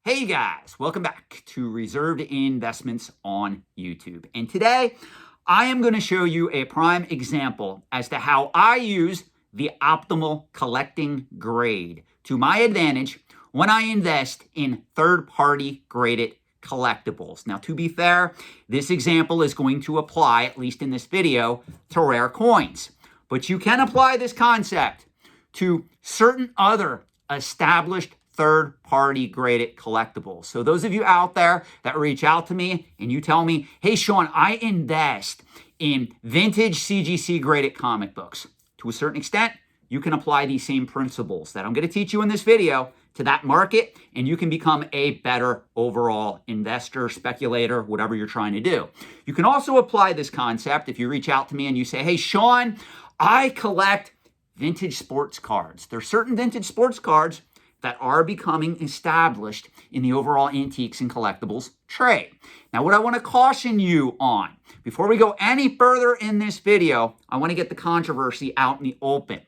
Hey guys, welcome back to Reserved Investments on YouTube. And today I am going to show you a prime example as to how I use the optimal collecting grade to my advantage when I invest in third-party graded collectibles. Now, to be fair, this example is going to apply, at least in this video, to rare coins. But you can apply this concept to certain other established third-party graded collectibles. So those of you out there that reach out to me and you tell me, hey, Sean, I invest in vintage CGC graded comic books. To a certain extent, you can apply these same principles that I'm going to teach you in this video to that market, and you can become a better overall investor, speculator, whatever you're trying to do. You can also apply this concept if you reach out to me and you say, hey, Sean, I collect vintage sports cards. There are certain vintage sports cards that are becoming established in the overall antiques and collectibles trade. Now, what I want to caution you on, before we go any further in this video, I want to get the controversy out in the open.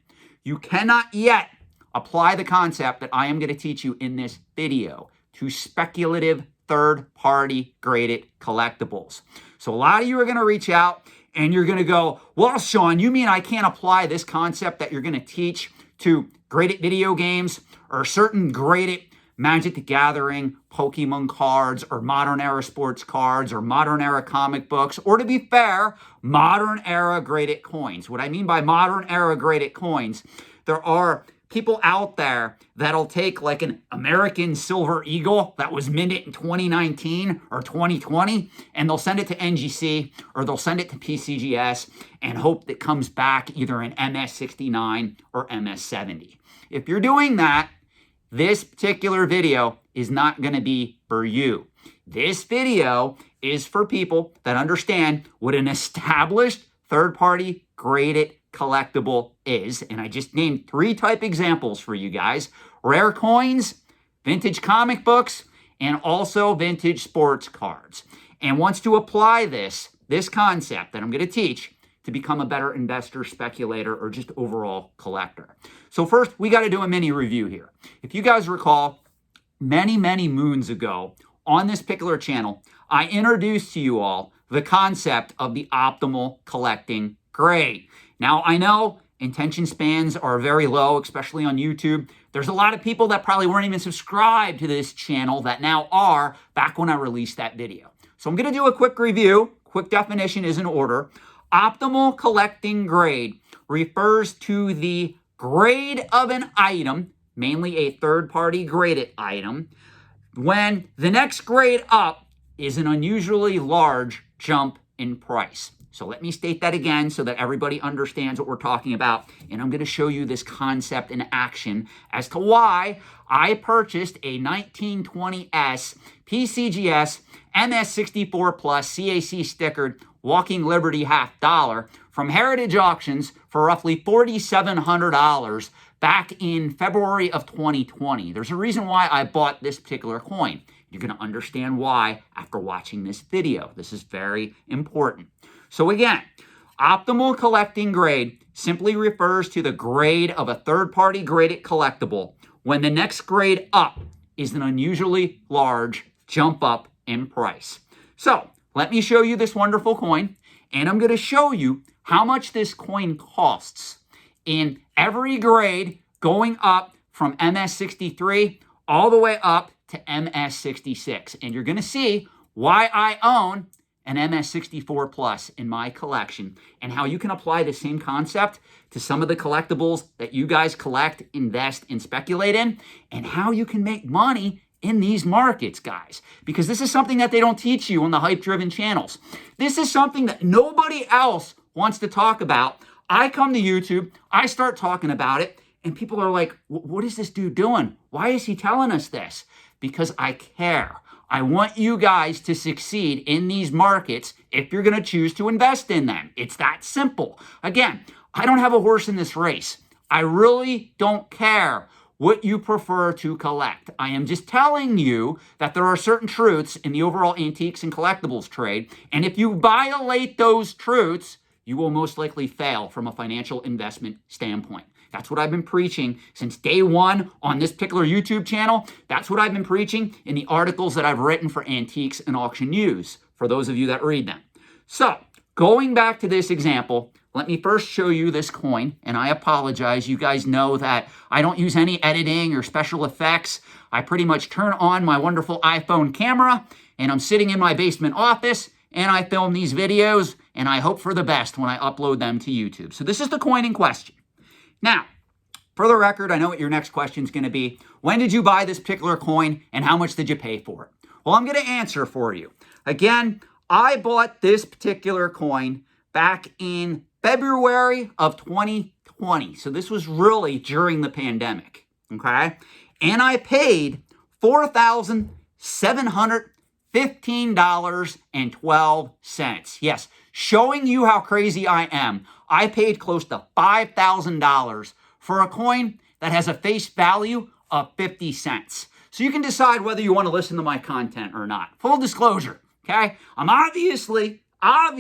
You cannot yet apply the concept that I am going to teach you in this video to speculative third-party graded collectibles. So a lot of you are going to reach out and you're going to go, well, Sean, you mean I can't apply this concept that you're going to teach to graded video games or certain graded Magic the Gathering, Pokemon cards, or modern era sports cards, or modern era comic books, or to be fair, modern era graded coins. What I mean by modern era graded coins, there are people out there that'll take like an American Silver Eagle that was minted in 2019 or 2020, and they'll send it to NGC or they'll send it to PCGS and hope that comes back either an MS69 or MS70. If you're doing that, this particular video is not going to be for you. This video is for people that understand what an established third-party graded collectible is. And I just named 3 type examples for you guys: rare coins, vintage comic books, and also vintage sports cards. And wants to apply this concept that I'm going to teach to become a better investor, speculator, or just overall collector. So first, we got to do a mini review here. If you guys recall, many moons ago on this particular channel, I introduced to you all the concept of the optimal collecting grade. Now, I know attention spans are very low, especially on YouTube. There's a lot of people that probably weren't even subscribed to this channel that now are back when I released that video. So I'm going to do a quick review. Quick definition is in order. Optimal collecting grade refers to the grade of an item, mainly a third-party graded item, when the next grade up is an unusually large jump in price. So let me state that again so that everybody understands what we're talking about. And I'm going to show you this concept in action as to why I purchased a 1920S PCGS MS64 Plus CAC stickered Walking Liberty $50 from Heritage Auctions for roughly $4,700 back in February of 2020. There's a reason why I bought this particular coin. You're going to understand why after watching this video. This is very important. So again, optimal collecting grade simply refers to the grade of a third-party graded collectible when the next grade up is an unusually large jump up in price. So let me show you this wonderful coin, and I'm going to show you how much this coin costs in every grade going up from MS63 all the way up to MS66. And you're going to see why I own an MS64 Plus in my collection and how you can apply the same concept to some of the collectibles that you guys collect, invest, and speculate in, and how you can make money in these markets, guys. Because this is something that they don't teach you on the hype-driven channels. This is something that nobody else wants to talk about. I come to YouTube, I start talking about it, and people are like, what is this dude doing? Why is he telling us this? Because I care. I want you guys to succeed in these markets if you're going to choose to invest in them. It's that simple. Again, I don't have a horse in this race. I really don't care what you prefer to collect. I am just telling you that there are certain truths in the overall antiques and collectibles trade, and if you violate those truths, you will most likely fail from a financial investment standpoint. That's what I've been preaching since day one on this particular YouTube channel. That's what I've been preaching in the articles that I've written for Antiques and Auction News, for those of you that read them. So, going back to this example, let me first show you this coin, and I apologize. You guys know that I don't use any editing or special effects. I pretty much turn on my wonderful iPhone camera, and I'm sitting in my basement office, and I film these videos, and I hope for the best when I upload them to YouTube. So this is the coin in question. Now, for the record, I know what your next question is going to be. When did you buy this particular coin, and how much did you pay for it? Well, I'm going to answer for you. Again, I bought this particular coin back in February of 2020. So this was really during the pandemic, okay? And I paid $4,715.12. Yes, showing you how crazy I am. I paid close to $5,000 for a coin that has a face value of 50 cents. So you can decide whether you want to listen to my content or not. Full disclosure, okay? I'm obviously a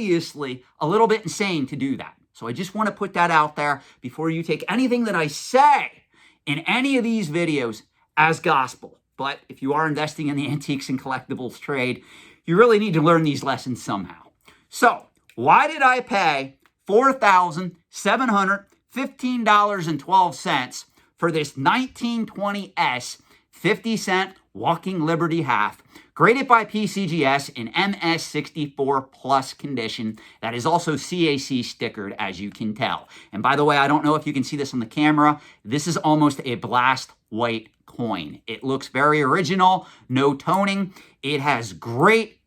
little bit insane to do that. So I just want to put that out there before you take anything that I say in any of these videos as gospel. But if you are investing in the antiques and collectibles trade, you really need to learn these lessons somehow. So why did I pay $4,715.12 for this 1920S 50-cent Walking Liberty half, graded by PCGS in MS64 plus condition that is also CAC stickered, as you can tell. And by the way, I don't know if you can see this on the camera. This is almost a blast white coin. It looks very original, no toning. It has great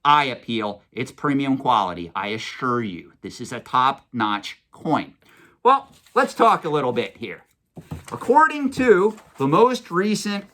eye appeal. It's premium quality, I assure you. This is a top-notch coin. Well, let's talk a little bit here. According to the most recent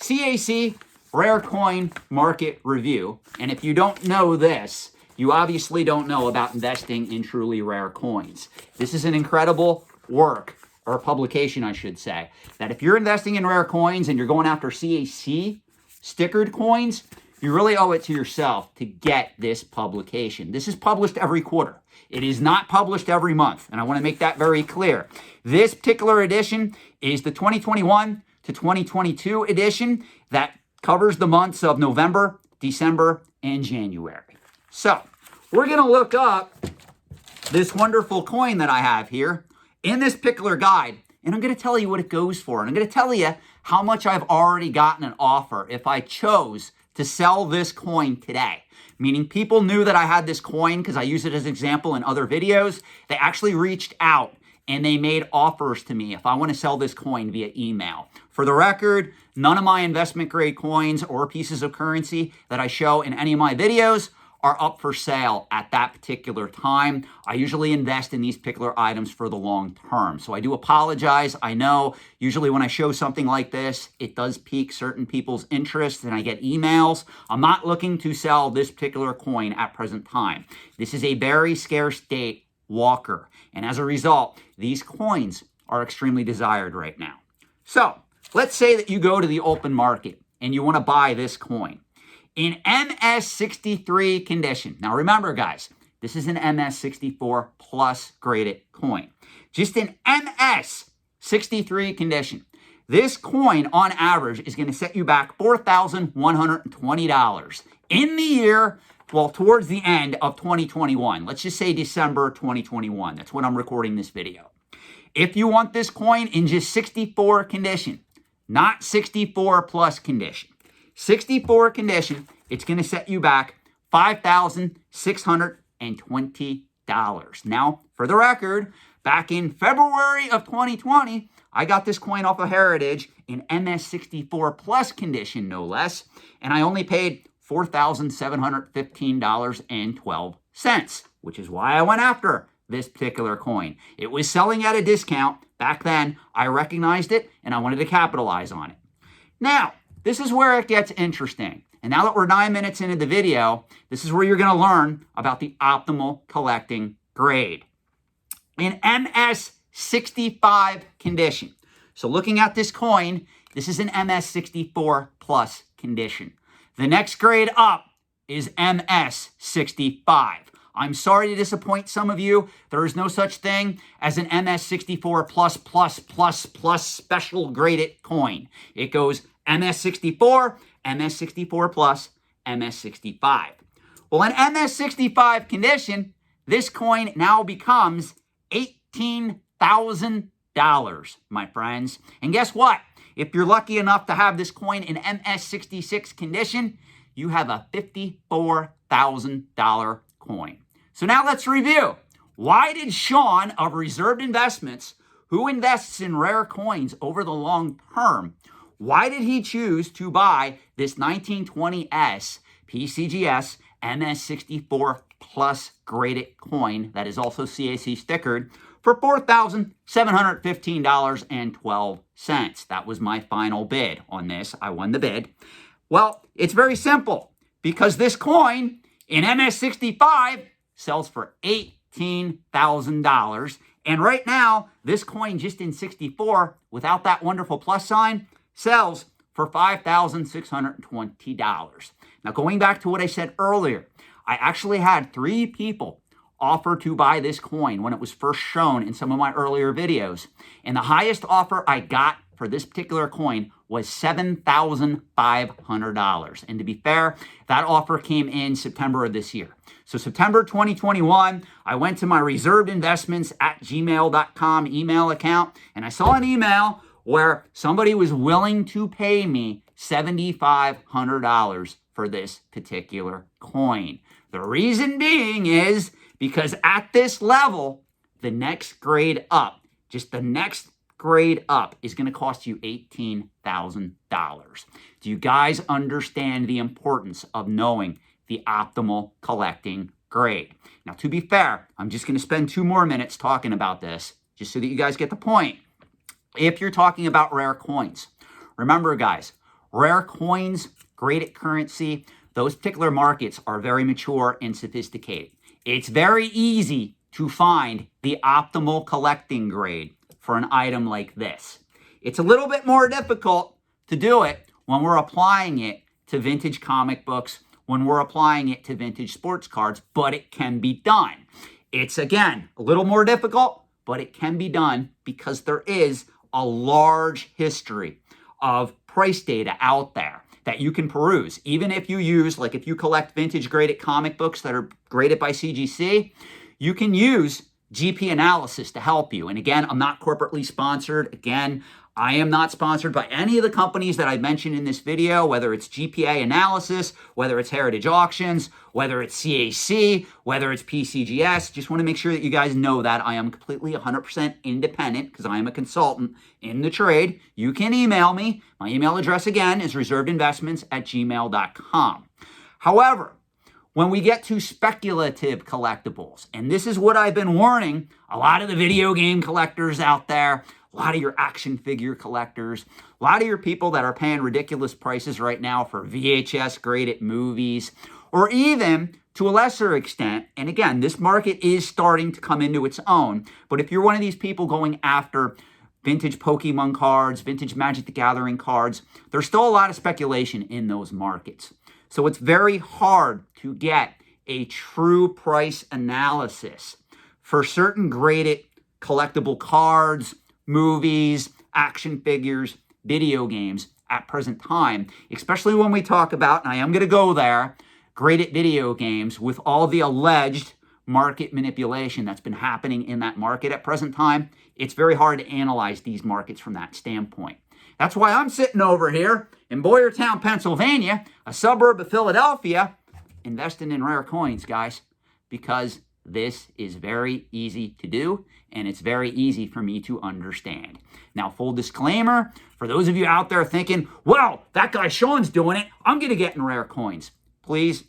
CAC Rare Coin Market Review, and if you don't know this, you obviously don't know about investing in truly rare coins. This is an incredible work, or publication I should say, that if you're investing in rare coins and you're going after CAC stickered coins, you really owe it to yourself to get this publication. This is published every quarter. It is not published every month, and I want to make that very clear. This particular edition is the 2021 to 2022 edition that covers the months of November, December, and January. So we're going to look up this wonderful coin that I have here in this particular guide, and I'm going to tell you what it goes for, and I'm going to tell you how much I've already gotten an offer if I chose to sell this coin today. Meaning people knew that I had this coin because I use it as an example in other videos. They actually reached out and they made offers to me if I want to sell this coin via email. For the record, none of my investment grade coins or pieces of currency that I show in any of my videos are up for sale at that particular time. I usually invest in these particular items for the long term. So I do apologize. I know usually when I show something like this, it does pique certain people's interest and I get emails. I'm not looking to sell this particular coin at present time. This is a very scarce date walker. And as a result, these coins are extremely desired right now. So let's say that you go to the open market and you want to buy this coin in MS63 condition. Now remember, guys, this is an MS64 plus graded coin. Just in MS63 condition. This coin, on average, is going to set you back $4,120 in the year, well, towards the end of 2021. Let's just say December 2021. That's when I'm recording this video. If you want this coin in just 64 condition, not 64 plus condition, 64 condition, it's going to set you back $5,620. Now, for the record, back in February of 2020, I got this coin off of Heritage in MS64 plus condition, no less, and I only paid $4,715.12, which is why I went after this particular coin. It was selling at a discount back then. I recognized it, and I wanted to capitalize on it. Now, this is where it gets interesting. And now that we're 9 minutes into the video, this is where you're going to learn about the optimal collecting grade. In MS65 condition. So looking at this coin, this is an MS64 plus condition. The next grade up is MS65. I'm sorry to disappoint some of you. There is no such thing as an MS64++++ special graded coin. It goes MS64, MS64 plus, MS65. Well, in MS65 condition, this coin now becomes $18,000, my friends. And guess what? If you're lucky enough to have this coin in MS66 condition, you have a $54,000 coin. So now let's review. Why did Sean of Reserved Investments, who invests in rare coins over the long term, why did he choose to buy this 1920S PCGS MS64 plus graded coin that is also CAC stickered for $4,715.12? That was my final bid on this. I won the bid. Well, it's very simple because this coin in MS65 sells for $18,000. And right now, this coin just in 64 without that wonderful plus sign sells for $5,620. Now, going back to what I said earlier, I actually had 3 people offer to buy this coin when it was first shown in some of my earlier videos. And the highest offer I got for this particular coin was $7,500. And to be fair, that offer came in September of this year. So September 2021, I went to my reservedinvestments@gmail.com email account, and I saw an email where somebody was willing to pay me $7,500 for this particular coin. The reason being is because at this level, the next grade up, just the next grade up, is going to cost you $18,000. Do you guys understand the importance of knowing the optimal collecting grade? Now, to be fair, I'm just going to spend 2 more minutes talking about this, just so that you guys get the point. If you're talking about rare coins, remember, guys, rare coins, graded currency, those particular markets are very mature and sophisticated. It's very easy to find the optimal collecting grade for an item like this. It's a little bit more difficult to do it when we're applying it to vintage comic books, when we're applying it to vintage sports cards, but it can be done. It's, again, a little more difficult, but it can be done because there is a large history of price data out there that you can peruse. Even if you use, like if you collect vintage graded comic books that are graded by CGC, you can use GP analysis to help you. And again, I'm not corporately sponsored. Again, I am not sponsored by any of the companies that I mentioned in this video, whether it's GPA analysis, whether it's Heritage Auctions, whether it's CAC, whether it's PCGS. Just want to make sure that you guys know that I am completely 100% independent because I am a consultant in the trade. You can email me. My email address again is reservedinvestments@gmail.com. However, when we get to speculative collectibles, and this is what I've been warning a lot of the video game collectors out there, a lot of your action figure collectors, a lot of your people that are paying ridiculous prices right now for VHS graded movies, or even to a lesser extent, and again, this market is starting to come into its own, but if you're one of these people going after vintage Pokemon cards, vintage Magic the Gathering cards, there's still a lot of speculation in those markets. So it's very hard to get a true price analysis for certain graded collectible cards, movies, action figures, video games at present time, especially when we talk about, and I am going to go there, graded video games with all the alleged market manipulation that's been happening in that market at present time. It's very hard to analyze these markets from that standpoint. That's why I'm sitting over here in Boyertown, Pennsylvania, a suburb of Philadelphia, investing in rare coins, guys, because this is very easy to do, and it's very easy for me to understand. Now, full disclaimer, for those of you out there thinking, well, that guy Sean's doing it, I'm going to get in rare coins. Please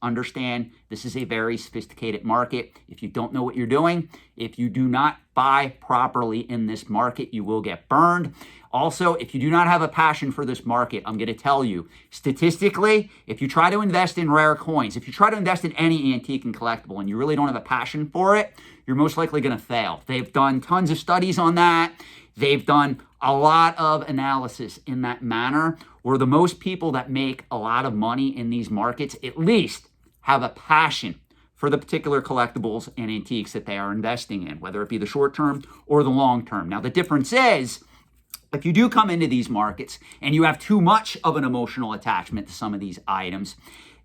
understand this is a very sophisticated market. If you don't know what you're doing, if you do not buy properly in this market, you will get burned. Also, if you do not have a passion for this market, I'm going to tell you, statistically, if you try to invest in rare coins, if you try to invest in any antique and collectible and you really don't have a passion for it, you're most likely going to fail. They've done tons of studies on that. They've done a lot of analysis in that manner, where the most people that make a lot of money in these markets at least have a passion for the particular collectibles and antiques that they are investing in, whether it be the short term or the long term. Now, the difference is, if you do come into these markets and you have too much of an emotional attachment to some of these items,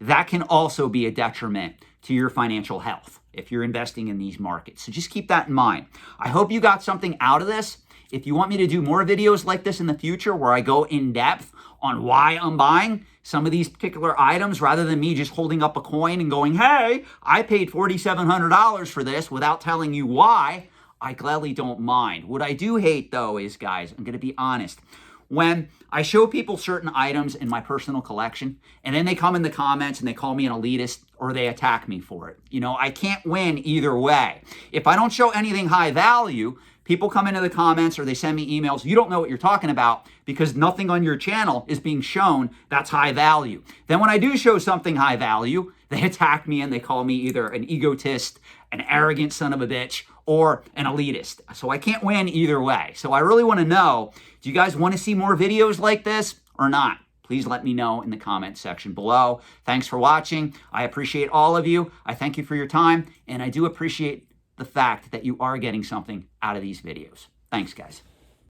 that can also be a detriment to your financial health if you're investing in these markets. So just keep that in mind. I hope you got something out of this. If you want me to do more videos like this in the future where I go in depth on why I'm buying some of these particular items rather than me just holding up a coin and going, hey, I paid $4,700 for this without telling you why, I gladly don't mind. What I do hate, though, is, guys, I'm going to be honest, when I show people certain items in my personal collection and then they come in the comments and they call me an elitist or they attack me for it. You know, I can't win either way. If I don't show anything high value, people come into the comments or they send me emails, you don't know what you're talking about because nothing on your channel is being shown that's high value. Then when I do show something high value, they attack me and they call me either an egotist, an arrogant son of a bitch, or an elitist. So I can't win either way. So I really want to know, do you guys want to see more videos like this or not? Please let me know in the comments section below. Thanks for watching. I appreciate all of you. I thank you for your time, and I do appreciate the fact that you are getting something out of these videos. Thanks, guys.